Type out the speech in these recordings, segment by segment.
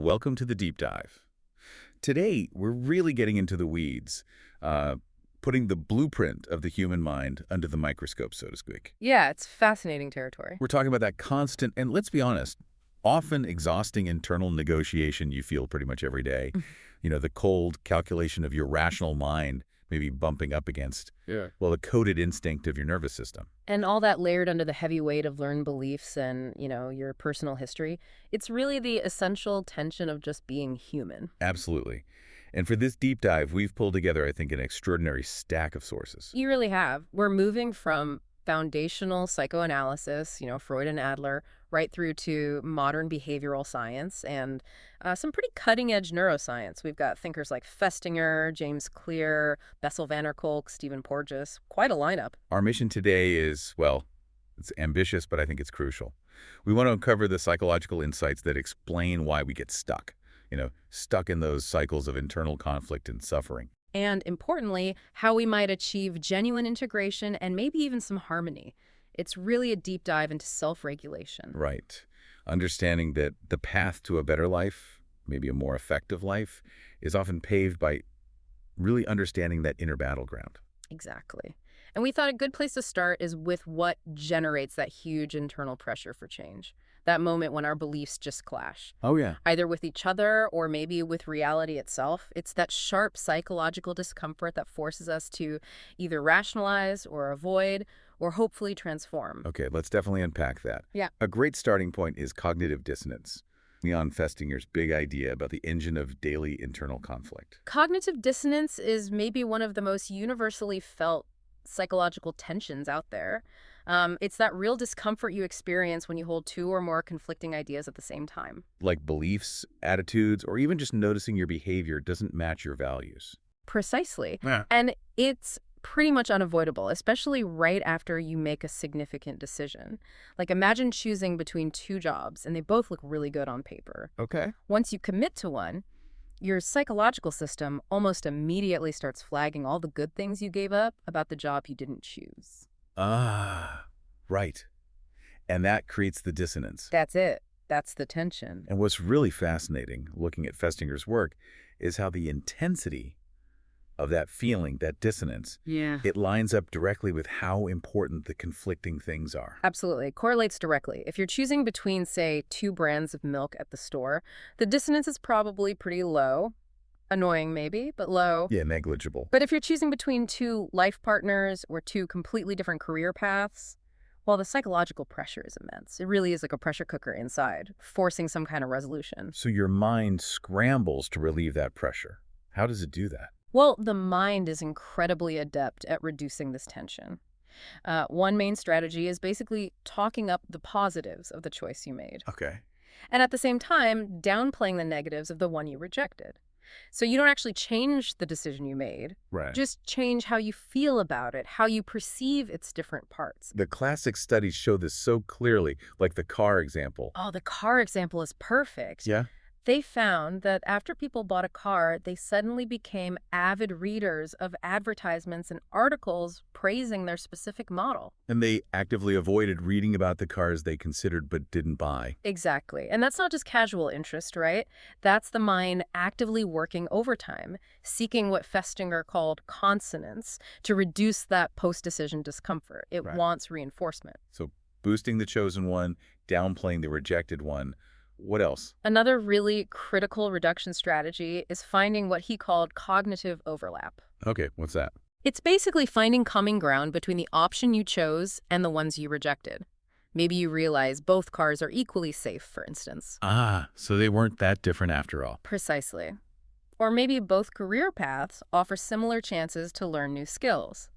Welcome to the deep dive. Today, we're really getting into the weeds, uh, putting the blueprint of the human mind under the microscope, so to speak. Yeah, it's fascinating territory. We're talking about that constant, and let's be honest, often exhausting internal negotiation you feel pretty much every day. The cold calculation of your rational mind maybe bumping up against, well, the coded instinct of your nervous system. And all that layered under the heavy weight of learned beliefs and, your personal history. It's really the essential tension of just being human. Absolutely. And for this deep dive, we've pulled together, I think, an extraordinary stack of sources. You really have. We're moving from foundational psychoanalysis, Freud and Adler, right through to modern behavioral science and some pretty cutting-edge neuroscience. We've got thinkers like Festinger, James Clear, Bessel van der Kolk, Stephen Porges. Quite a lineup. Our mission today is, well, it's ambitious, but I think it's crucial. We want to uncover the psychological insights that explain why we get stuck, stuck in those cycles of internal conflict and suffering. And importantly, how we might achieve genuine integration and maybe even some harmony. It's really a deep dive into self-regulation. Right. Understanding that the path to a better life, maybe a more effective life, is often paved by really understanding that inner battleground. Exactly. And we thought a good place to start is with what generates that huge internal pressure for change. That moment when our beliefs just clash. Oh, yeah. Either with each other or maybe with reality itself. It's that sharp psychological discomfort that forces us to either rationalize or avoid or hopefully transform. Okay, let's definitely unpack that. Yeah. A great starting point is cognitive dissonance, Leon Festinger's big idea about the engine of daily internal conflict. Cognitive dissonance is maybe one of the most universally felt psychological tensions out there. It's that real discomfort you experience when you hold two or more conflicting ideas at the same time. Like beliefs, attitudes, or even just noticing your behavior doesn't match your values. Precisely. Yeah. And it's pretty much unavoidable, especially right after you make a significant decision. Like imagine choosing between two jobs and they both look really good on paper. Okay. Once you commit to one, your psychological system almost immediately starts flagging all the good things you gave up about the job you didn't choose. Ah, right. And that creates the dissonance. That's it. That's the tension. And what's really fascinating, looking at Festinger's work, is how the intensity of that feeling, that dissonance, it lines up directly with how important the conflicting things are. Absolutely. It correlates directly. If you're choosing between, say, two brands of milk at the store, the dissonance is probably pretty low. Annoying maybe, but low. Yeah, negligible. But if you're choosing between two life partners or two completely different career paths, well, the psychological pressure is immense. It really is like a pressure cooker inside, forcing some kind of resolution. So your mind scrambles to relieve that pressure. How does it do that? Well, the mind is incredibly adept at reducing this tension. One main strategy is basically talking up the positives of the choice you made. Okay. And at the same time, downplaying the negatives of the one you rejected. So you don't actually change the decision you made. Right. Just change how you feel about it, how you perceive its different parts. The classic studies show this so clearly, like the car example. Oh, the car example is perfect. Yeah? They found that after people bought a car, they suddenly became avid readers of advertisements and articles praising their specific model. And they actively avoided reading about the cars they considered but didn't buy. Exactly. And that's not just casual interest, right? That's the mind actively working overtime, seeking what Festinger called consonance to reduce that post-decision discomfort. It wants reinforcement. So boosting the chosen one, downplaying the rejected one. What else? Another really critical reduction strategy is finding what he called cognitive overlap. Okay, what's that? It's basically finding common ground between the option you chose and the ones you rejected. Maybe you realize both cars are equally safe, for instance. Ah, so they weren't that different after all. Precisely. Or maybe both career paths offer similar chances to learn new skills.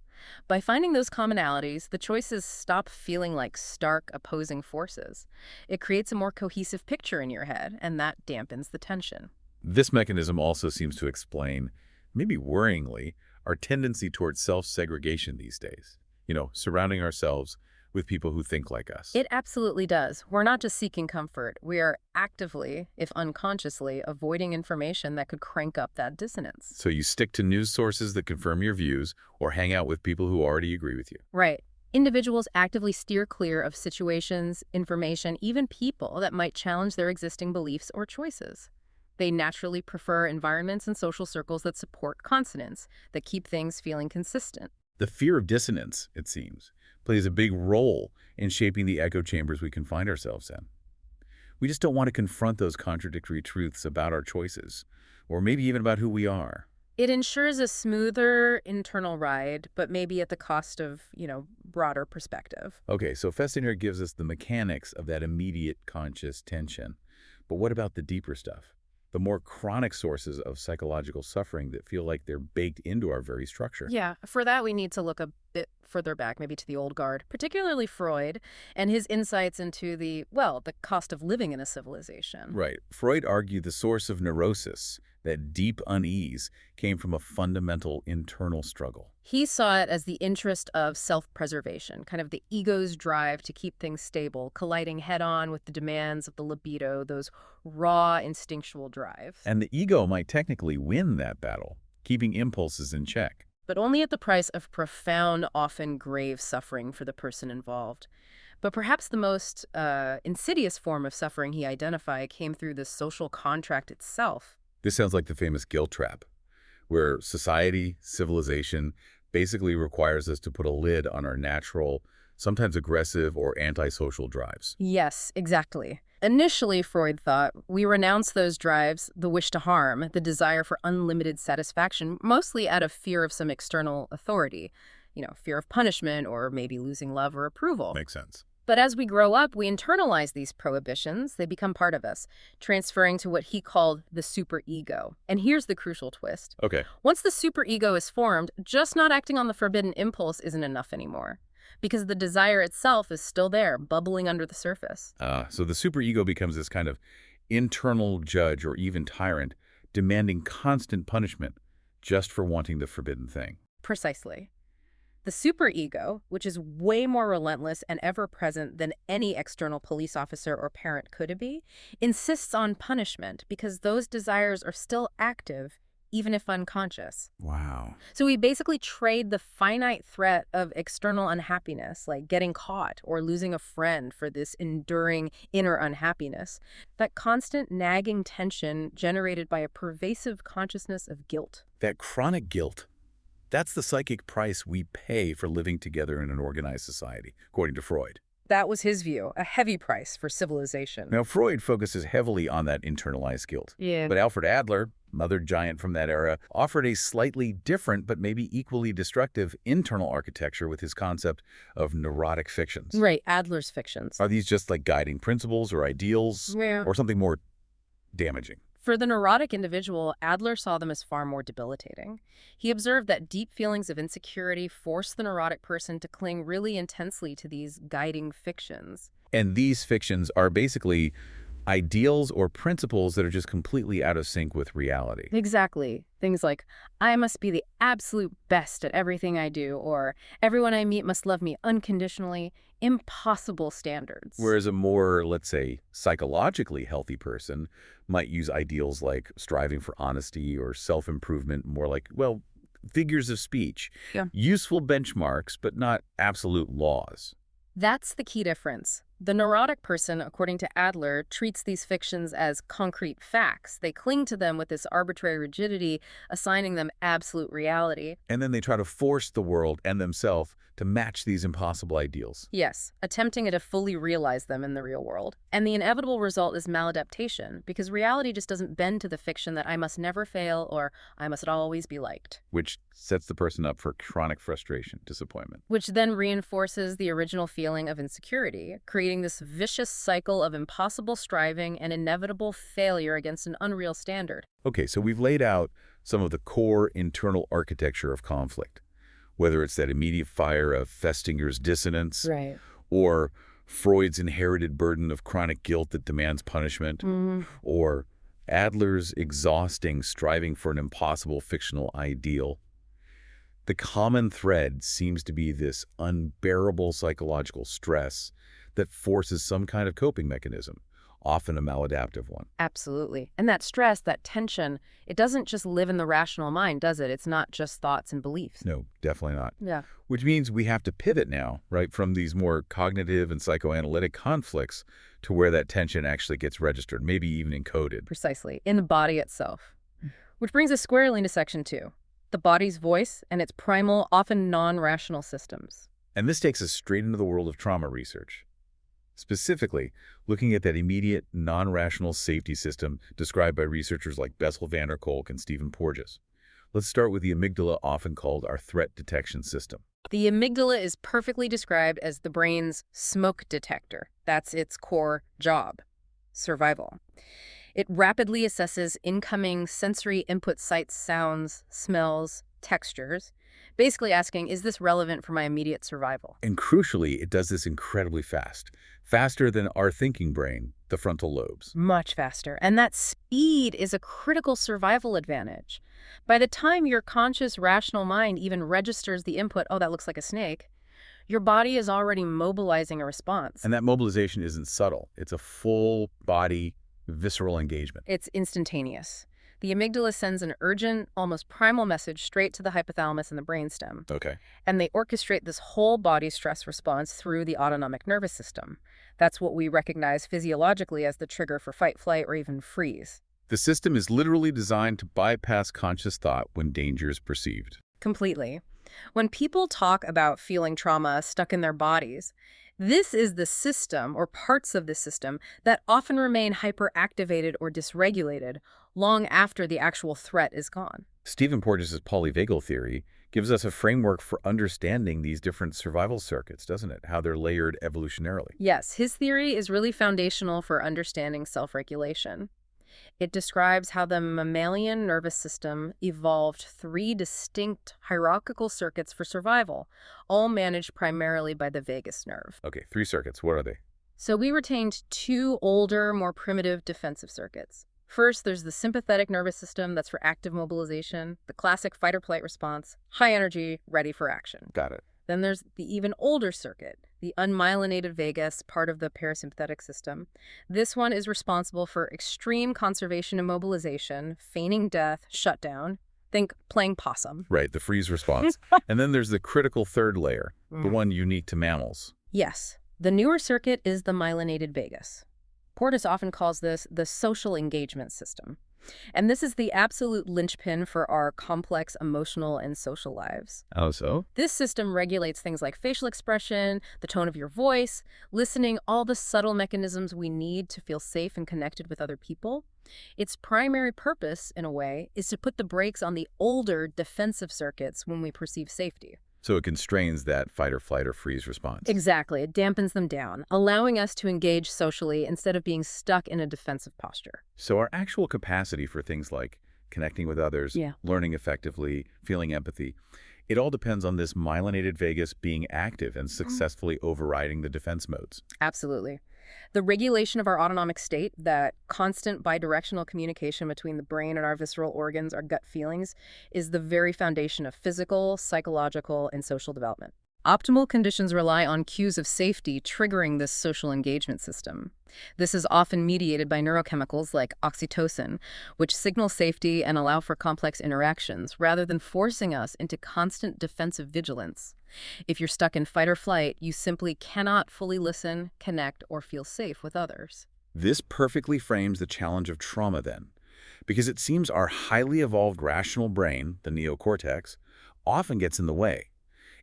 By finding those commonalities, the choices stop feeling like stark opposing forces. It creates a more cohesive picture in your head, and that dampens the tension. This mechanism also seems to explain, maybe worryingly, our tendency towards self-segregation these days. Surrounding ourselves with people who think like us. It absolutely does. We're not just seeking comfort. We are actively, if unconsciously, avoiding information that could crank up that dissonance. So you stick to news sources that confirm your views or hang out with people who already agree with you. Right. Individuals actively steer clear of situations, information, even people that might challenge their existing beliefs or choices. They naturally prefer environments and social circles that support consonance, that keep things feeling consistent. The fear of dissonance, it seems, plays a big role in shaping the echo chambers we can find ourselves in. We just don't want to confront those contradictory truths about our choices, or maybe even about who we are. It ensures a smoother internal ride, but maybe at the cost of, broader perspective. Okay, so Festinger gives us the mechanics of that immediate conscious tension. But what about the deeper stuff? The more chronic sources of psychological suffering that feel like they're baked into our very structure. Yeah, for that we need to look a bit further back, maybe to the old guard, particularly Freud and his insights into the cost of living in a civilization. Right. Freud argued the source of neurosis, that deep unease, came from a fundamental internal struggle. He saw it as the interest of self-preservation, kind of the ego's drive to keep things stable, colliding head-on with the demands of the libido, those raw instinctual drives. And the ego might technically win that battle, keeping impulses in check. But only at the price of profound, often grave suffering for the person involved. But perhaps the most insidious form of suffering he identified came through the social contract itself. This sounds like the famous guilt trap, where society, civilization, basically requires us to put a lid on our natural, sometimes aggressive or antisocial drives. Yes, exactly. Initially, Freud thought, we renounce those drives, the wish to harm, the desire for unlimited satisfaction, mostly out of fear of some external authority, fear of punishment or maybe losing love or approval. Makes sense. But as we grow up, we internalize these prohibitions. They become part of us, transferring to what he called the superego. And here's the crucial twist. Okay. Once the superego is formed, just not acting on the forbidden impulse isn't enough anymore, because the desire itself is still there, bubbling under the surface. So the superego becomes this kind of internal judge or even tyrant, demanding constant punishment just for wanting the forbidden thing. Precisely. The superego, which is way more relentless and ever-present than any external police officer or parent could be, insists on punishment because those desires are still active, even if unconscious. Wow. So we basically trade the finite threat of external unhappiness, like getting caught or losing a friend, for this enduring inner unhappiness, that constant nagging tension generated by a pervasive consciousness of guilt. That chronic guilt. That's the psychic price we pay for living together in an organized society, according to Freud. That was his view, a heavy price for civilization. Now, Freud focuses heavily on that internalized guilt. Yeah. But Alfred Adler, another giant from that era, offered a slightly different but maybe equally destructive internal architecture with his concept of neurotic fictions. Right, Adler's fictions. Are these just like guiding principles or ideals, or something more damaging? For the neurotic individual, Adler saw them as far more debilitating. He observed that deep feelings of insecurity force the neurotic person to cling really intensely to these guiding fictions. And these fictions are basically ideals or principles that are just completely out of sync with reality. Exactly. Things like, I must be the absolute best at everything I do, or everyone I meet must love me unconditionally. Impossible standards. Whereas a more, let's say, psychologically healthy person might use ideals like striving for honesty or self-improvement, more like, figures of speech. Yeah. Useful benchmarks, but not absolute laws. That's the key difference. The neurotic person, according to Adler, treats these fictions as concrete facts. They cling to them with this arbitrary rigidity, assigning them absolute reality. And then they try to force the world and themselves to match these impossible ideals. Yes, attempting to fully realize them in the real world. And the inevitable result is maladaptation, because reality just doesn't bend to the fiction that I must never fail or I must always be liked. Which sets the person up for chronic frustration, disappointment. Which then reinforces the original feeling of insecurity, creating this vicious cycle of impossible striving and inevitable failure against an unreal standard. Okay, so we've laid out some of the core internal architecture of conflict, whether it's that immediate fire of Festinger's dissonance, right, or Freud's inherited burden of chronic guilt that demands punishment, or Adler's exhausting striving for an impossible fictional ideal. The common thread seems to be this unbearable psychological stress that forces some kind of coping mechanism, often a maladaptive one. Absolutely. And that stress, that tension, it doesn't just live in the rational mind, does it? It's not just thoughts and beliefs. No, definitely not. Yeah. Which means we have to pivot now, right, from these more cognitive and psychoanalytic conflicts to where that tension actually gets registered, maybe even encoded. Precisely. In the body itself. Which brings us squarely into section 2. The body's voice and its primal, often non-rational systems. And this takes us straight into the world of trauma research. Specifically, looking at that immediate, non-rational safety system described by researchers like Bessel van der Kolk and Stephen Porges. Let's start with the amygdala, often called our threat detection system. The amygdala is perfectly described as the brain's smoke detector. That's its core job, survival. It rapidly assesses incoming sensory input sights, sounds, smells, textures, basically asking, is this relevant for my immediate survival? And crucially, it does this incredibly fast, faster than our thinking brain, the frontal lobes. Much faster. And that speed is a critical survival advantage. By the time your conscious, rational mind even registers the input, oh, that looks like a snake, your body is already mobilizing a response. And that mobilization isn't subtle. It's a full-body, visceral engagement. It's instantaneous. The amygdala sends an urgent, almost primal message straight to the hypothalamus and the brainstem. Okay. And they orchestrate this whole body stress response through the autonomic nervous system. That's what we recognize physiologically as the trigger for fight, flight, or even freeze. The system is literally designed to bypass conscious thought when danger is perceived. Completely. When people talk about feeling trauma stuck in their bodies, this is the system, or parts of the system, that often remain hyperactivated or dysregulated long after the actual threat is gone. Stephen Porges' polyvagal theory gives us a framework for understanding these different survival circuits, doesn't it? How they're layered evolutionarily. Yes, his theory is really foundational for understanding self-regulation. It describes how the mammalian nervous system evolved 3 distinct hierarchical circuits for survival, all managed primarily by the vagus nerve. Okay, 3 circuits. What are they? So we retained 2 older, more primitive defensive circuits. First, there's the sympathetic nervous system that's for active mobilization, the classic fight-or-flight response, high energy, ready for action. Got it. Then there's the even older circuit, the unmyelinated vagus, part of the parasympathetic system. This one is responsible for extreme conservation and mobilization, feigning death, shutdown. Think playing possum. Right, the freeze response. And then there's the critical third layer, the one unique to mammals. Yes. The newer circuit is the myelinated vagus. Porges often calls this the social engagement system. And this is the absolute linchpin for our complex emotional and social lives. Oh, so? This system regulates things like facial expression, the tone of your voice, listening, all the subtle mechanisms we need to feel safe and connected with other people. Its primary purpose, in a way, is to put the brakes on the older defensive circuits when we perceive safety. So it constrains that fight or flight or freeze response. Exactly. It dampens them down, allowing us to engage socially instead of being stuck in a defensive posture. So our actual capacity for things like connecting with others, learning effectively, feeling empathy, it all depends on this myelinated vagus being active and successfully overriding the defense modes. Absolutely. The regulation of our autonomic state, that constant bidirectional communication between the brain and our visceral organs, our gut feelings, is the very foundation of physical, psychological, and social development. Optimal conditions rely on cues of safety triggering this social engagement system. This is often mediated by neurochemicals like oxytocin, which signal safety and allow for complex interactions, rather than forcing us into constant defensive vigilance. If you're stuck in fight or flight, you simply cannot fully listen, connect, or feel safe with others. This perfectly frames the challenge of trauma then, because it seems our highly evolved rational brain, the neocortex, often gets in the way.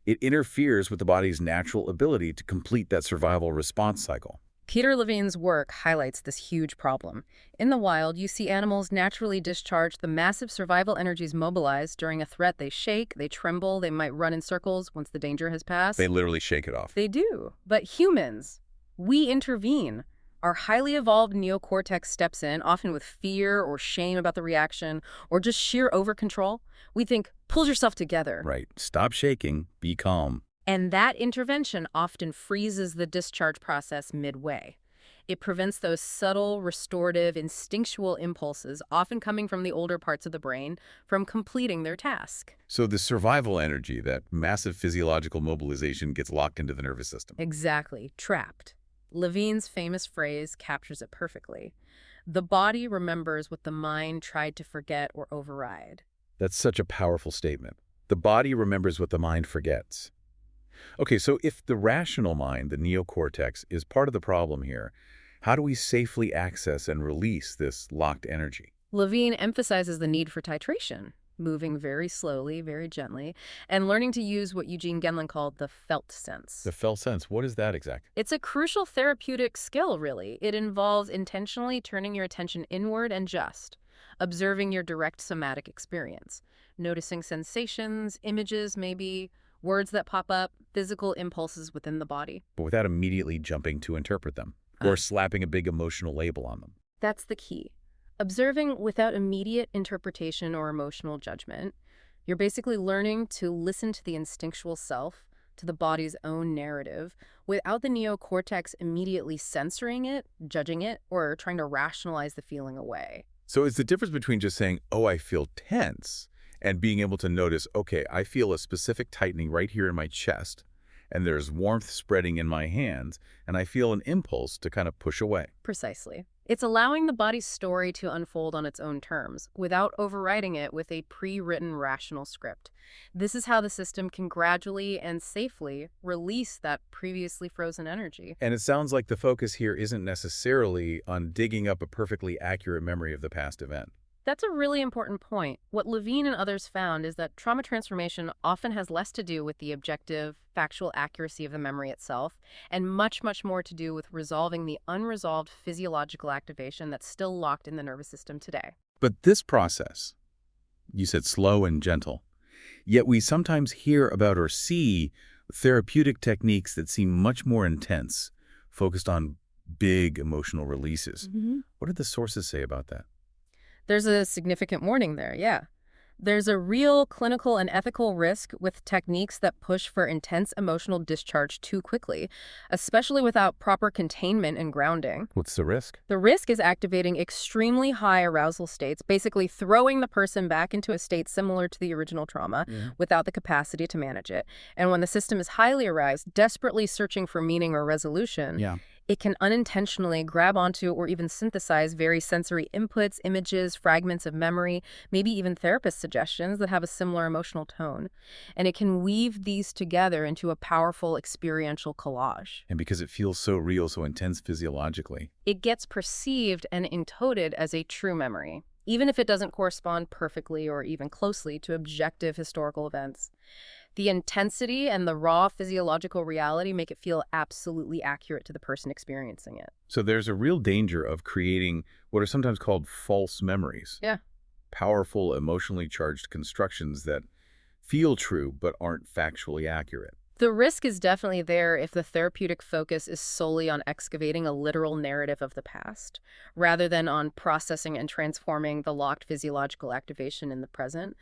It interferes with the body's natural ability to complete that survival response cycle. Peter Levine's work highlights this huge problem. In the wild, you see animals naturally discharge the massive survival energies mobilized during a threat. They shake, they tremble, they might run in circles once the danger has passed. They literally shake it off. They do. But humans, we intervene. Our highly evolved neocortex steps in, often with fear or shame about the reaction, or just sheer over-control. We think, pull yourself together. Right. Stop shaking. Be calm. And that intervention often freezes the discharge process midway. It prevents those subtle, restorative, instinctual impulses, often coming from the older parts of the brain, from completing their task. So the survival energy, that massive physiological mobilization, gets locked into the nervous system. Exactly. Trapped. Levine's famous phrase captures it perfectly. The body remembers what the mind tried to forget or override. That's such a powerful statement. The body remembers what the mind forgets. Okay, so if the rational mind, the neocortex, is part of the problem here, how do we safely access and release this locked energy? Levine emphasizes the need for titration, moving very slowly, very gently, and learning to use what Eugene Gendlin called the felt sense. The felt sense, what is that exactly? It's a crucial therapeutic skill, really. It involves intentionally turning your attention inward and just observing your direct somatic experience, noticing sensations, images, maybe words that pop up, physical impulses within the body. But without immediately jumping to interpret them or slapping a big emotional label on them. That's the key. Observing without immediate interpretation or emotional judgment. You're basically learning to listen to the instinctual self, to the body's own narrative, without the neocortex immediately censoring it, judging it, or trying to rationalize the feeling away. So it's the difference between just saying, oh, I feel tense, and being able to notice, okay, I feel a specific tightening right here in my chest, and there's warmth spreading in my hands, and I feel an impulse to kind of push away. Precisely. It's allowing the body's story to unfold on its own terms, without overriding it with a pre-written rational script. This is how the system can gradually and safely release that previously frozen energy. And it sounds like the focus here isn't necessarily on digging up a perfectly accurate memory of the past event. That's a really important point. What Levine and others found is that trauma transformation often has less to do with the objective, factual accuracy of the memory itself, and much, much more to do with resolving the unresolved physiological activation that's still locked in the nervous system today. But this process, you said slow and gentle, yet we sometimes hear about or see therapeutic techniques that seem much more intense, focused on big emotional releases. What did the sources say about that? There's a significant warning there, yeah. There's a real clinical and ethical risk with techniques that push for intense emotional discharge too quickly, especially without proper containment and grounding. What's the risk? The risk is activating extremely high arousal states, basically throwing the person back into a state similar to the original trauma without the capacity to manage it. And when the system is highly aroused, desperately searching for meaning or resolution, it can unintentionally grab onto or even synthesize very sensory inputs, images, fragments of memory, maybe even therapist suggestions that have a similar emotional tone. And it can weave these together into a powerful experiential collage. And because it feels so real, so intense physiologically, It gets perceived and encoded as a true memory, even if it doesn't correspond perfectly or even closely to objective historical events. The intensity and the raw physiological reality make it feel absolutely accurate to the person experiencing it. So there's a real danger of creating what are sometimes called false memories. Yeah. Powerful, emotionally charged constructions that feel true but aren't factually accurate. The risk is definitely there if the therapeutic focus is solely on excavating a literal narrative of the past, rather than on processing and transforming the locked physiological activation in the present.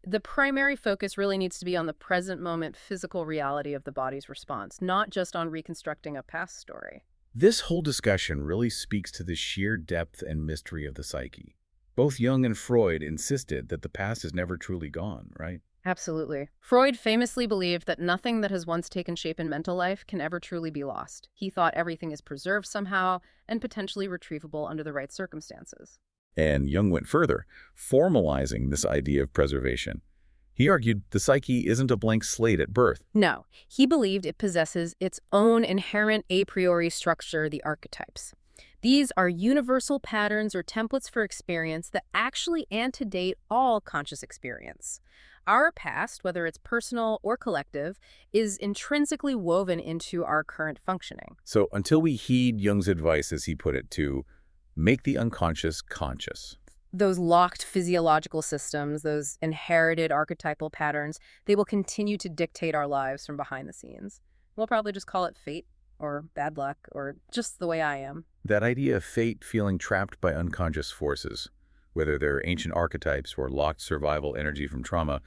The primary focus really needs to be on the present moment physical reality of the body's response, not just on reconstructing a past story. This whole discussion really speaks to the sheer depth and mystery of the psyche. Both Jung and Freud insisted that the past is never truly gone, right? Absolutely. Freud famously believed that nothing that has once taken shape in mental life can ever truly be lost. He thought everything is preserved somehow and potentially retrievable under the right circumstances. And Jung went further, formalizing this idea of preservation. He argued the psyche isn't a blank slate at birth. No, he believed it possesses its own inherent a priori structure, the archetypes. These are universal patterns or templates for experience that actually antedate all conscious experience. Our past, whether it's personal or collective, is intrinsically woven into our current functioning. So until we heed Jung's advice, as he put it, to make the unconscious conscious. Those locked physiological systems, those inherited archetypal patterns, they will continue to dictate our lives from behind the scenes. We'll probably just call it fate or bad luck or just the way I am. That idea of fate feeling trapped by unconscious forces, whether they're ancient archetypes or locked survival energy from trauma,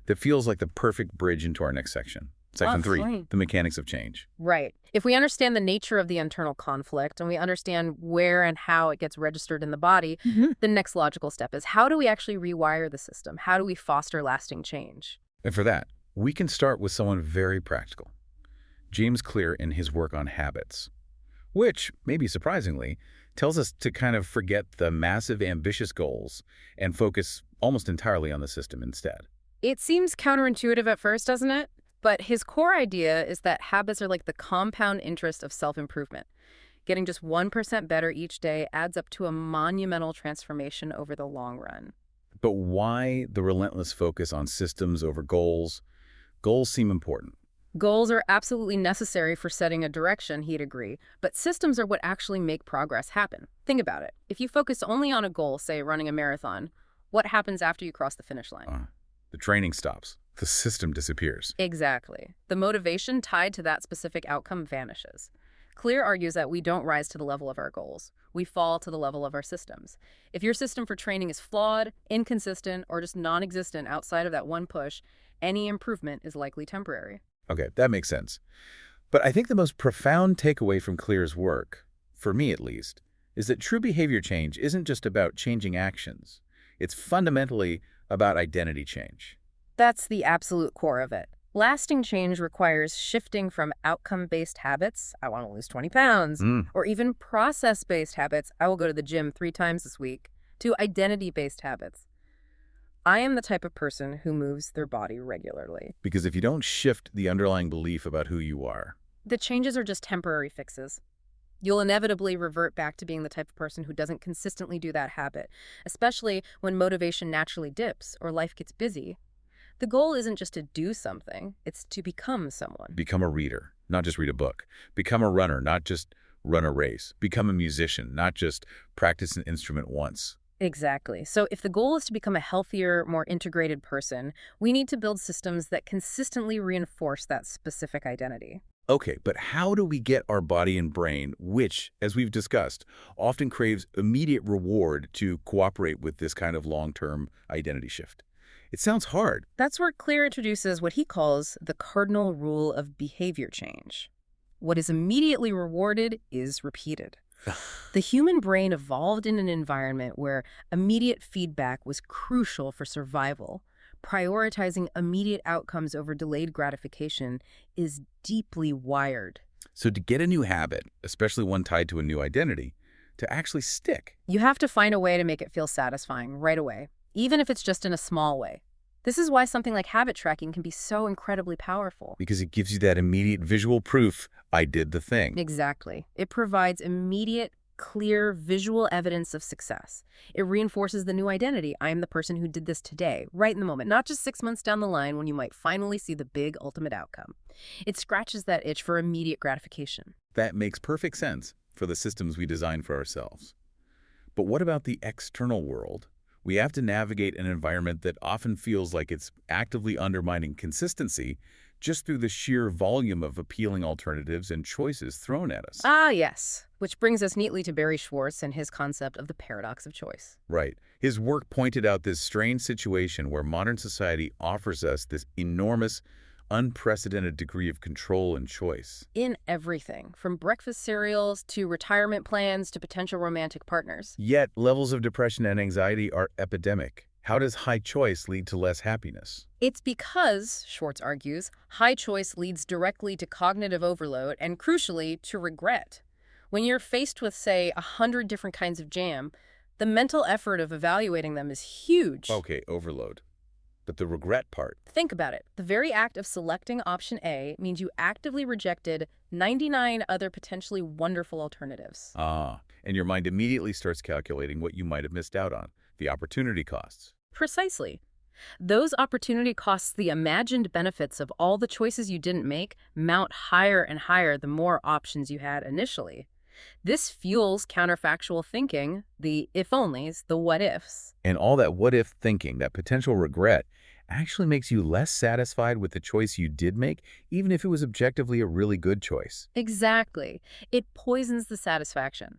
that feels like the perfect bridge into our next section. Section 3, the mechanics of change. Right. If we understand the nature of the internal conflict and we understand where and how it gets registered in the body, the next logical step is how do we actually rewire the system? How do we foster lasting change? And for that, we can start with someone very practical. James Clear in his work on habits. which, maybe surprisingly, tells us to kind of forget the massive ambitious goals and focus almost entirely on the system instead. It seems counterintuitive at first, doesn't it? But his core idea is that habits are like the compound interest of self-improvement. Getting just 1% better each day adds up to a monumental transformation over the long run. But why the relentless focus on systems over goals? Goals seem important. Goals are absolutely necessary for setting a direction, he'd agree, but systems are what actually make progress happen. Think about it. If you focus only on a goal, say running a marathon, what happens after you cross the finish line? The training stops. The system disappears. Exactly. The motivation tied to that specific outcome vanishes. Clear argues that we don't rise to the level of our goals. We fall to the level of our systems. If your system for training is flawed, inconsistent, or just non-existent outside of that one push, any improvement is likely temporary. Okay, that makes sense. But I think the most profound takeaway from Clear's work, for me at least, is that true behavior change isn't just about changing actions. It's fundamentally about identity change. That's the absolute core of it. Lasting change requires shifting from outcome-based habits, I want to lose 20 pounds, or even process-based habits, I will go to the gym 3 times this week, to identity-based habits. I am the type of person who moves their body regularly. Because if you don't shift the underlying belief about who you are, the changes are just temporary fixes. You'll inevitably revert back to being the type of person who doesn't consistently do that habit, especially when motivation naturally dips or life gets busy. The goal isn't just to do something, it's to become someone. Become a reader, not just read a book. Become a runner, not just run a race. Become a musician, not just practice an instrument once. Exactly. So if the goal is to become a healthier, more integrated person, we need to build systems that consistently reinforce that specific identity. Okay, but how do we get our body and brain, which, as we've discussed, often craves immediate reward to cooperate with this kind of long-term identity shift? It sounds hard. That's where Clear introduces what he calls the cardinal rule of behavior change. What is immediately rewarded is repeated. The human brain evolved in an environment where immediate feedback was crucial for survival. Prioritizing immediate outcomes over delayed gratification is deeply wired. So to get a new habit, especially one tied to a new identity, to actually stick, you have to find a way to make it feel satisfying right away, even if it's just in a small way. This is why something like habit tracking can be so incredibly powerful. Because it gives you that immediate visual proof, I did the thing. Exactly. It provides immediate, clear, visual evidence of success. It reinforces the new identity. I am the person who did this today, right in the moment, not just 6 months down the line when you might finally see the big ultimate outcome. It scratches that itch for immediate gratification. That makes perfect sense for the systems we design for ourselves. But what about the external world? We have to navigate an environment that often feels like it's actively undermining consistency just through the sheer volume of appealing alternatives and choices thrown at us. Ah, yes. Which brings us neatly to Barry Schwartz and his concept of the paradox of choice. Right. His work pointed out this strange situation where modern society offers us this enormous, unprecedented degree of control and choice. In everything, from breakfast cereals to retirement plans to potential romantic partners. Yet, levels of depression and anxiety are epidemic. How does high choice lead to less happiness? It's because, Schwartz argues, high choice leads directly to cognitive overload and, crucially, to regret. When you're faced with, say, 100 different kinds of jam, the mental effort of evaluating them is huge. Okay, overload. But the regret part. Think about it. The very act of selecting option A means you actively rejected 99 other potentially wonderful alternatives. And your mind immediately starts calculating what you might have missed out on, the opportunity costs. Precisely. Those opportunity costs, the imagined benefits of all the choices you didn't make, mount higher and higher the more options you had initially. This fuels counterfactual thinking, the if-onlys, the what-ifs. And all that what-if thinking, that potential regret, actually makes you less satisfied with the choice you did make, even if it was objectively a really good choice. Exactly. It poisons the satisfaction.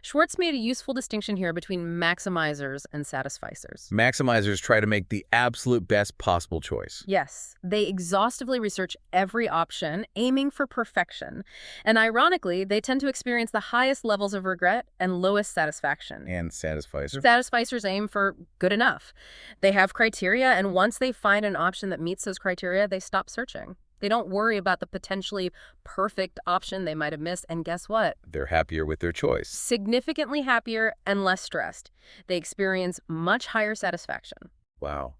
Schwartz made a useful distinction here between maximizers and satisficers. Maximizers try to make the absolute best possible choice. Yes, they exhaustively research every option, aiming for perfection. And ironically, they tend to experience the highest levels of regret and lowest satisfaction. And satisficers? Satisficers aim for good enough. They have criteria, and once they find an option that meets those criteria, they stop searching. They don't worry about the potentially perfect option they might have missed. And guess what? They're happier with their choice. Significantly happier and less stressed. They experience much higher satisfaction. Wow.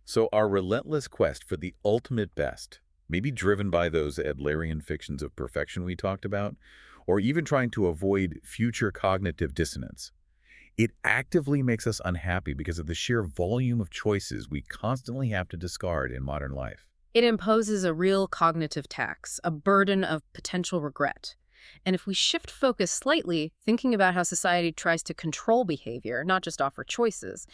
So our relentless quest for the ultimate best, maybe driven by those Adlerian fictions of perfection we talked about, or even trying to avoid future cognitive dissonance, it actively makes us unhappy because of the sheer volume of choices we constantly have to discard in modern life. It imposes a real cognitive tax, a burden of potential regret. And if we shift focus slightly, thinking about how society tries to control behavior, not just offer choices,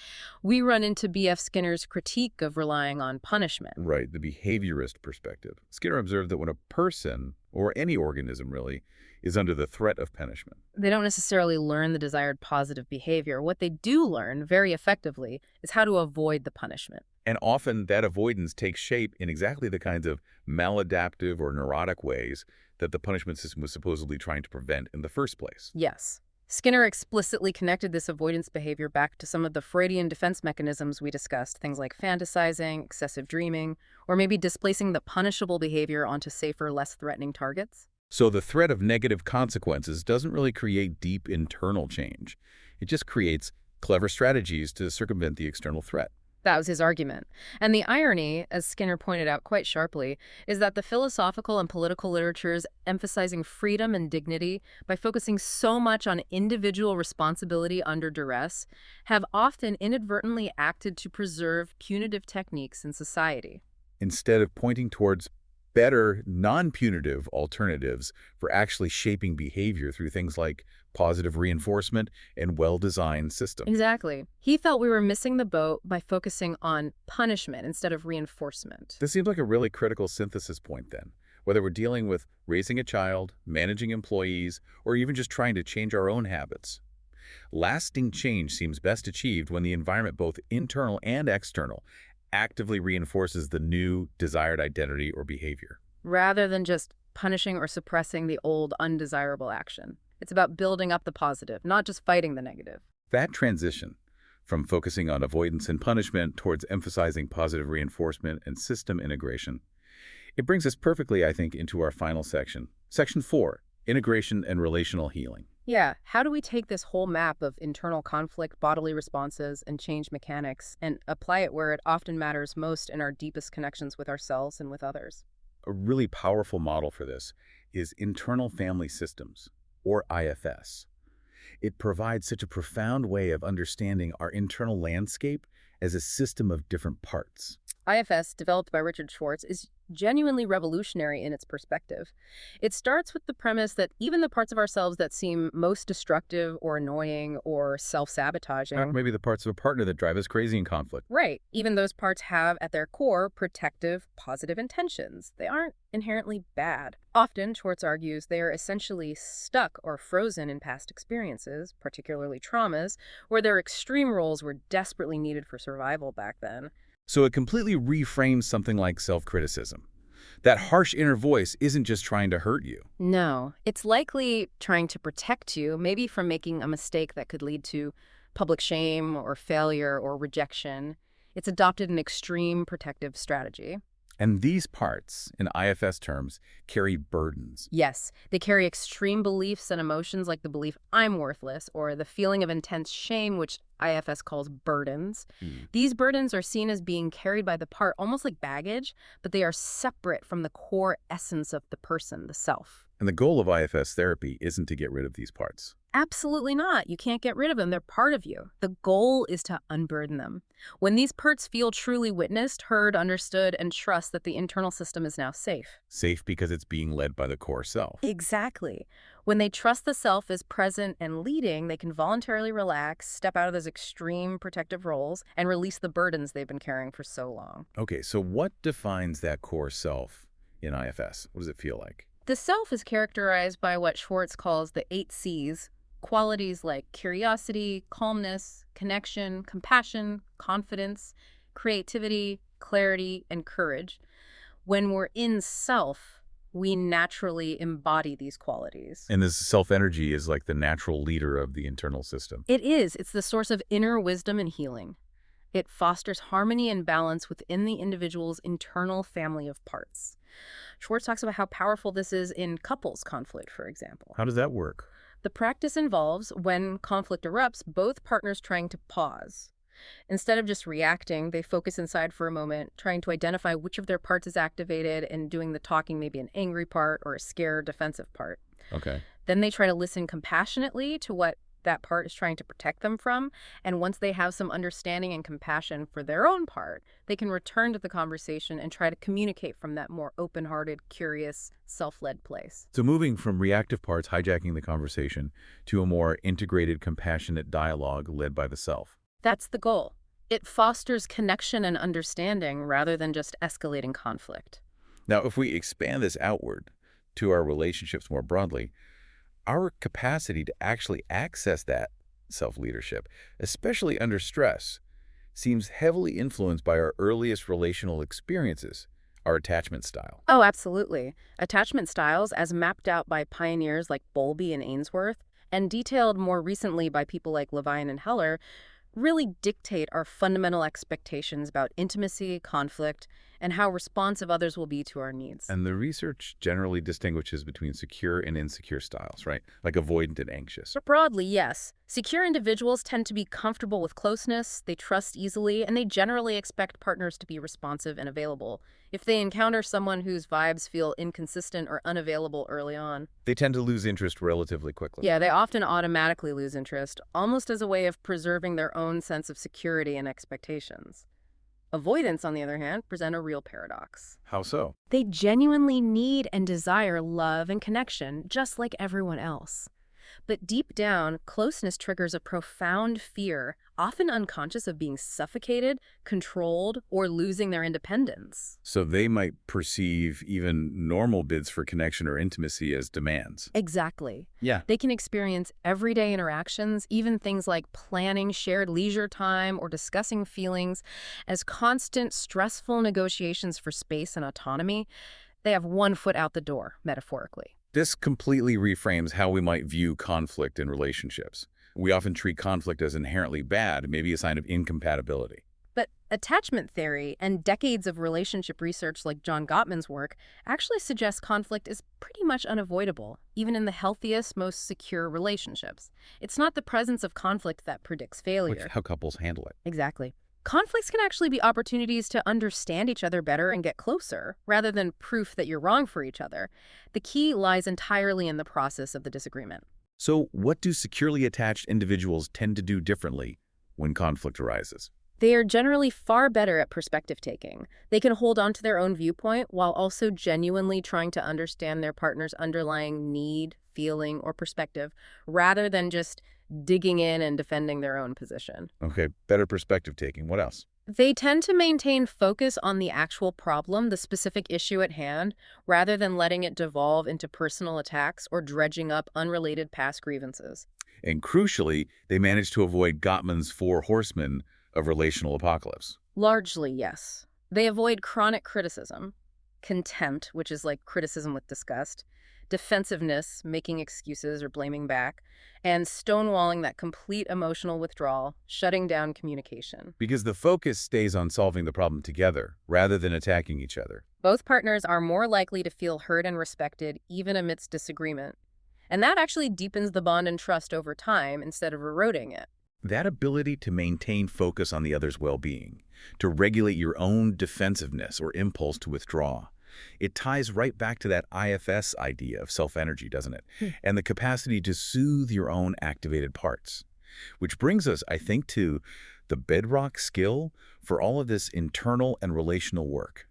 we run into B.F. Skinner's critique of relying on punishment. Right, the behaviorist perspective. Skinner observed that when a person, or any organism really, is under the threat of punishment, They don't necessarily learn the desired positive behavior. What they do learn, very effectively, is how to avoid the punishment. and often that avoidance takes shape in exactly the kinds of maladaptive or neurotic ways that the punishment system was supposedly trying to prevent in the first place. Yes. Skinner explicitly connected this avoidance behavior back to some of the Freudian defense mechanisms we discussed, things like fantasizing, excessive dreaming, or maybe displacing the punishable behavior onto safer, less threatening targets. So the threat of negative consequences doesn't really create deep internal change. It just creates clever strategies to circumvent the external threat. That was his argument. And the irony, as Skinner pointed out quite sharply, is that the philosophical and political literatures emphasizing freedom and dignity by focusing so much on individual responsibility under duress have often inadvertently acted to preserve punitive techniques in society. Instead of pointing towards better, non-punitive alternatives for actually shaping behavior through things like positive reinforcement and well-designed systems. Exactly. He felt we were missing the boat by focusing on punishment instead of reinforcement. This seems like a really critical synthesis point then, whether we're dealing with raising a child, managing employees, or even just trying to change our own habits. Lasting change seems best achieved when the environment, both internal and external, actively reinforces the new desired identity or behavior. Rather than just punishing or suppressing the old undesirable action. It's about building up the positive, not just fighting the negative. That transition from focusing on avoidance and punishment towards emphasizing positive reinforcement and system integration, it brings us perfectly, I think, into our final section. Section 4, integration and relational healing. Yeah, how do we take this whole map of internal conflict, bodily responses, and change mechanics and apply it where it often matters most in our deepest connections with ourselves and with others? A really powerful model for this is internal family systems, or IFS. It provides such a profound way of understanding our internal landscape as a system of different parts. IFS, developed by Richard Schwartz, is genuinely revolutionary in its perspective. It starts with the premise that even the parts of ourselves that seem most destructive or annoying or self-sabotaging, Maybe the parts of a partner that drive us crazy in conflict. right, even those parts have at their core protective, positive intentions. They aren't inherently bad. Often, Schwartz argues, they are essentially stuck or frozen in past experiences, particularly traumas, where their extreme roles were desperately needed for survival back then. So it completely reframes something like self-criticism. That harsh inner voice isn't just trying to hurt you. No, it's likely trying to protect you, maybe from making a mistake that could lead to public shame or failure or rejection. It's adopted an extreme protective strategy. And these parts, in IFS terms, carry burdens. Yes, they carry extreme beliefs and emotions like the belief I'm worthless or the feeling of intense shame, which IFS calls burdens. These burdens are seen as being carried by the part almost like baggage, but they are separate from the core essence of the person, the self. And the goal of IFS therapy isn't to get rid of these parts. Absolutely not. You can't get rid of them. They're part of you. The goal is to unburden them. When these parts feel truly witnessed, heard, understood, and trust that the internal system is now safe. Safe because it's being led by the core self. Exactly. When they trust the self is present and leading, they can voluntarily relax, step out of those extreme protective roles, and release the burdens they've been carrying for so long. Okay, so what defines that core self in IFS? What does it feel like? The self is characterized by what Schwartz calls the 8 C's, qualities like curiosity, calmness, connection, compassion, confidence, creativity, clarity, and courage. When we're in self, we naturally embody these qualities. And this self-energy is like the natural leader of the internal system. It is. It's the source of inner wisdom and healing. It fosters harmony and balance within the individual's internal family of parts. Schwartz talks about how powerful this is in couples conflict, for example. How does that work? The practice involves, when conflict erupts, both partners trying to pause. Instead of just reacting, they focus inside for a moment, trying to identify which of their parts is activated and doing the talking, maybe an angry part or a scared, defensive part. Okay. Then they try to listen compassionately to what that part is trying to protect them from. And once they have some understanding and compassion for their own part, they can return to the conversation and try to communicate from that more open-hearted, curious, self-led place. So moving from reactive parts hijacking the conversation to a more integrated, compassionate dialogue led by the self. That's the goal. It fosters connection and understanding rather than just escalating conflict. Now, if we expand this outward to our relationships more broadly, our capacity to actually access that self-leadership, especially under stress, seems heavily influenced by our earliest relational experiences, our attachment style. Oh, absolutely. Attachment styles, as mapped out by pioneers like Bowlby and Ainsworth, and detailed more recently by people like Levine and Heller, really dictate our fundamental expectations about intimacy, conflict, and how responsive others will be to our needs. And the research generally distinguishes between secure and insecure styles, right? Like avoidant and anxious. Broadly, yes. Secure individuals tend to be comfortable with closeness, they trust easily, and they generally expect partners to be responsive and available. If they encounter someone whose vibes feel inconsistent or unavailable early on, They tend to lose interest relatively quickly. yeah, they often automatically lose interest, almost as a way of preserving their own sense of security and expectations. Avoidants, on the other hand, present a real paradox. How so? They genuinely need and desire love and connection, just like everyone else. But deep down, closeness triggers a profound fear, often unconscious, of being suffocated, controlled, or losing their independence. So they might perceive even normal bids for connection or intimacy as demands. Exactly. Yeah. They can experience everyday interactions, even things like planning shared leisure time or discussing feelings, as constant, stressful negotiations for space and autonomy. They have one foot out the door, metaphorically. This completely reframes how we might view conflict in relationships. We often treat conflict as inherently bad, maybe a sign of incompatibility. But attachment theory and decades of relationship research like John Gottman's work actually suggest conflict is pretty much unavoidable, even in the healthiest, most secure relationships. It's not the presence of conflict that predicts failure. Which is how couples handle it. Exactly. Conflicts can actually be opportunities to understand each other better and get closer, rather than proof that you're wrong for each other. The key lies entirely in the process of the disagreement. So what do securely attached individuals tend to do differently when conflict arises? They are generally far better at perspective taking. They can hold on to their own viewpoint while also genuinely trying to understand their partner's underlying need, feeling, or perspective, rather than just digging in and defending their own position. Okay, better perspective taking. What else? They tend to maintain focus on the actual problem, the specific issue at hand, rather than letting it devolve into personal attacks or dredging up unrelated past grievances. And crucially, they manage to avoid Gottman's 4 horsemen of relational apocalypse. Largely, yes. They avoid chronic criticism, contempt, which is like criticism with disgust, defensiveness, making excuses or blaming back, and stonewalling, that complete emotional withdrawal, shutting down communication. Because the focus stays on solving the problem together, rather than attacking each other. Both partners are more likely to feel heard and respected, even amidst disagreement. And that actually deepens the bond and trust over time instead of eroding it. That ability to maintain focus on the other's well-being, to regulate your own defensiveness or impulse to withdraw, it ties right back to that IFS idea of self-energy, doesn't it? And the capacity to soothe your own activated parts. Which brings us, I think, to the bedrock skill for all of this internal and relational work: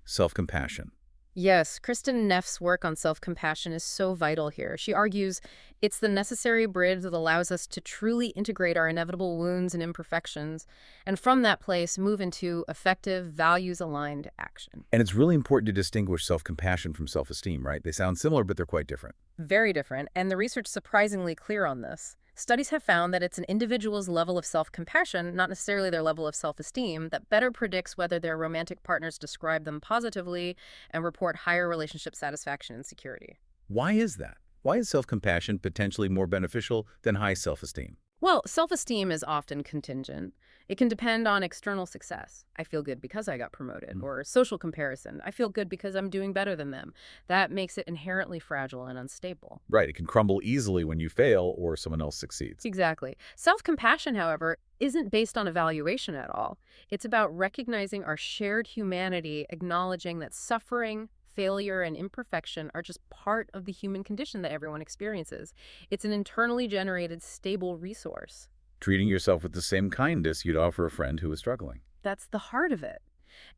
self-compassion. Yes, Kristen Neff's work on self-compassion is so vital here. She argues it's the necessary bridge that allows us to truly integrate our inevitable wounds and imperfections, and from that place move into effective, values-aligned action. And it's really important to distinguish self-compassion from self-esteem, right? They sound similar, but they're quite different. Very different, and the research is surprisingly clear on this. Studies have found that it's an individual's level of self-compassion, not necessarily their level of self-esteem, that better predicts whether their romantic partners describe them positively and report higher relationship satisfaction and security. Why is that? Why is self-compassion potentially more beneficial than high self-esteem? Well, self-esteem is often contingent. It can depend on external success. I feel good because I got promoted. Or social comparison. I feel good because I'm doing better than them. That makes it inherently fragile and unstable. Right. It can crumble easily when you fail or someone else succeeds. Exactly. Self-compassion, however, isn't based on evaluation at all. It's about recognizing our shared humanity, acknowledging that suffering, failure, and imperfection are just part of the human condition that everyone experiences. It's an internally generated, stable resource. Treating yourself with the same kindness you'd offer a friend who is struggling. That's the heart of it.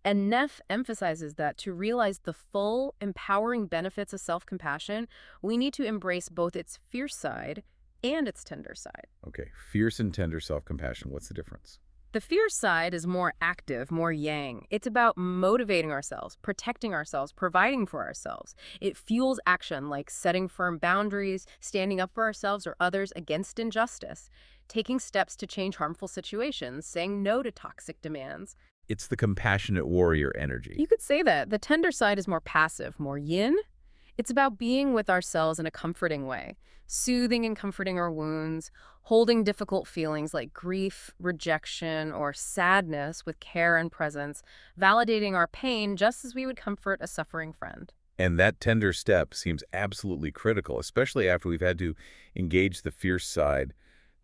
And Neff emphasizes that to realize the full, empowering benefits of self-compassion, we need to embrace both its fierce side and its tender side. Okay, fierce and tender self-compassion. What's the difference? The fierce side is more active, more yang. It's about motivating ourselves, protecting ourselves, providing for ourselves. It fuels action like setting firm boundaries, standing up for ourselves or others against injustice, taking steps to change harmful situations, saying no to toxic demands. It's the compassionate warrior energy. You could say that. The tender side is more passive, more yin. It's about being with ourselves in a comforting way, soothing and comforting our wounds, holding difficult feelings like grief, rejection, or sadness with care and presence, validating our pain just as we would comfort a suffering friend. And that tender step seems absolutely critical, especially after we've had to engage the fierce side,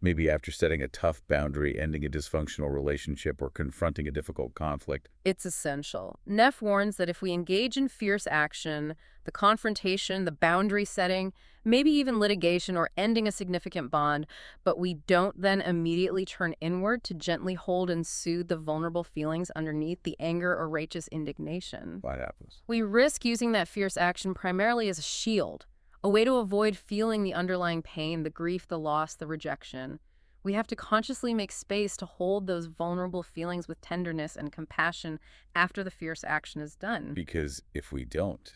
maybe after setting a tough boundary, ending a dysfunctional relationship, or confronting a difficult conflict. It's essential. Neff warns that if we engage in fierce action, the confrontation, the boundary setting, maybe even litigation or ending a significant bond, but we don't then immediately turn inward to gently hold and soothe the vulnerable feelings underneath the anger or righteous indignation. What happens? We risk using that fierce action primarily as a shield, a way to avoid feeling the underlying pain, the grief, the loss, the rejection. We have to consciously make space to hold those vulnerable feelings with tenderness and compassion after the fierce action is done. Because if we don't,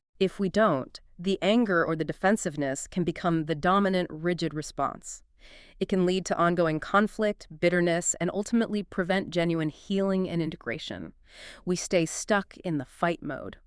the anger or the defensiveness can become the dominant, rigid response. It can lead to ongoing conflict, bitterness, and ultimately prevent genuine healing and integration. We stay stuck in the fight mode.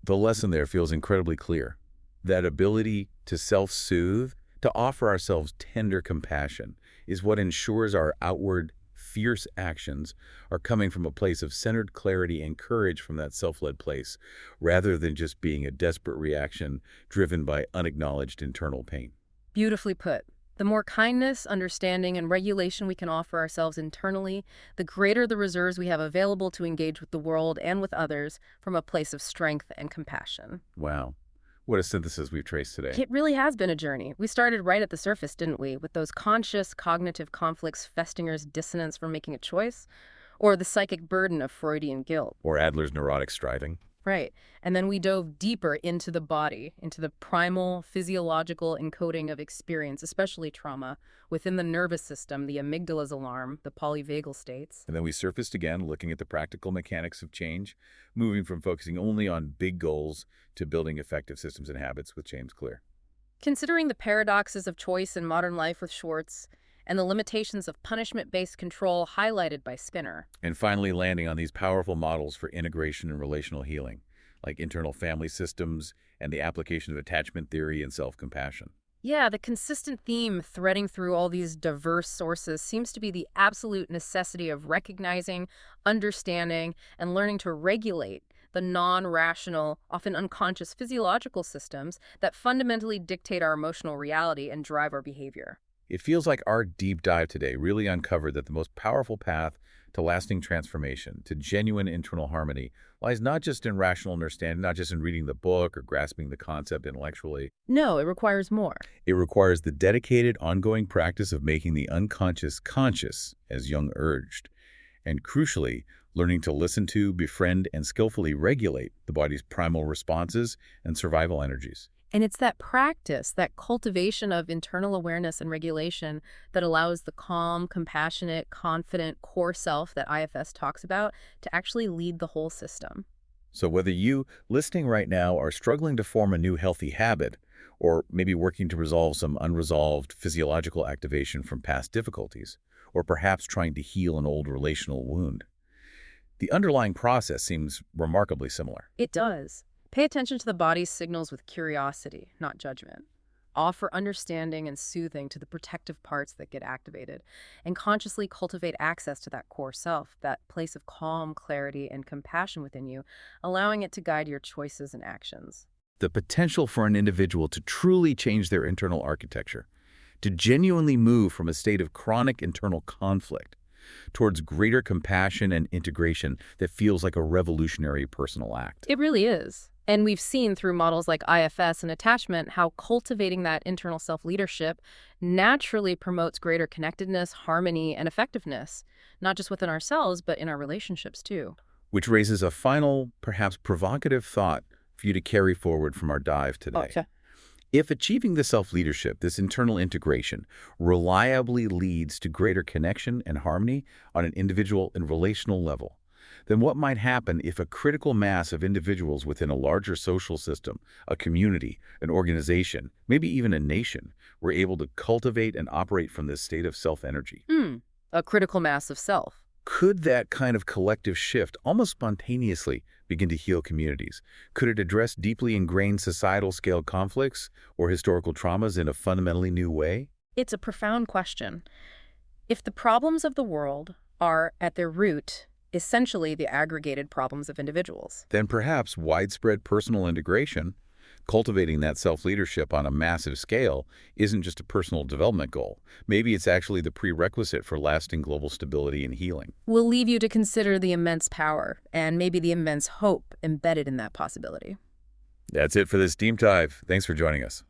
the lesson there feels incredibly clear. That ability to self-soothe, to offer ourselves tender compassion, is what ensures our outward, fierce actions are coming from a place of centered clarity and courage from that self-led place, rather than just being a desperate reaction driven by unacknowledged internal pain. Beautifully put. The more kindness, understanding, and regulation we can offer ourselves internally, the greater the reserves we have available to engage with the world and with others from a place of strength and compassion. Wow. What a synthesis we've traced today. It really has been a journey. We started right at the surface, didn't we? With those conscious cognitive conflicts, Festinger's dissonance from making a choice, or the psychic burden of Freudian guilt. Or Adler's neurotic striving. Right. And then we dove deeper into the body, into the primal physiological encoding of experience, especially trauma, within the nervous system, the amygdala's alarm, the polyvagal states. And then we surfaced again, looking at the practical mechanics of change, moving from focusing only on big goals to building effective systems and habits with James Clear. Considering the paradoxes of choice in modern life with Schwartz, and the limitations of punishment-based control highlighted by Spinner. And finally landing on these powerful models for integration and relational healing, like internal family systems and the application of attachment theory and self-compassion. Yeah, the consistent theme threading through all these diverse sources seems to be the absolute necessity of recognizing, understanding, and learning to regulate the non-rational, often unconscious physiological systems that fundamentally dictate our emotional reality and drive our behavior. It feels like our deep dive today really uncovered that the most powerful path to lasting transformation, to genuine internal harmony, lies not just in rational understanding, not just in reading the book or grasping the concept intellectually. No, it requires more. It requires the dedicated, ongoing practice of making the unconscious conscious, as Jung urged, and crucially, learning to listen to, befriend, and skillfully regulate the body's primal responses and survival energies. And it's that practice, that cultivation of internal awareness and regulation that allows the calm, compassionate, confident core self that IFS talks about to actually lead the whole system. So whether you, listening right now, are struggling to form a new healthy habit, or maybe working to resolve some unresolved physiological activation from past difficulties, or perhaps trying to heal an old relational wound, the underlying process seems remarkably similar. It does. Pay attention to the body's signals with curiosity, not judgment. offer understanding and soothing to the protective parts that get activated, and consciously cultivate access to that core self, that place of calm, clarity, and compassion within you, allowing it to guide your choices and actions. The potential for an individual to truly change their internal architecture, to genuinely move from a state of chronic internal conflict towards greater compassion and integration that feels like a revolutionary personal act. It really is. And we've seen through models like IFS and attachment how cultivating that internal self-leadership naturally promotes greater connectedness, harmony, and effectiveness, not just within ourselves, but in our relationships too. Which raises a final, perhaps provocative thought for you to carry forward from our dive today. Okay. If achieving the self-leadership, this internal integration, reliably leads to greater connection and harmony on an individual and relational level, then what might happen if a critical mass of individuals within a larger social system, a community, an organization, maybe even a nation, were able to cultivate and operate from this state of self-energy? A critical mass of self. Could that kind of collective shift almost spontaneously begin to heal communities? Could it address deeply ingrained societal-scale conflicts or historical traumas in a fundamentally new way? It's a profound question. If the problems of the world are, at their root, essentially the aggregated problems of individuals, Then perhaps widespread personal integration, cultivating that self-leadership on a massive scale, isn't just a personal development goal. Maybe it's actually the prerequisite for lasting global stability and healing. we'll leave you to consider the immense power and maybe the immense hope embedded in that possibility. That's it for this deep dive. Thanks for joining us.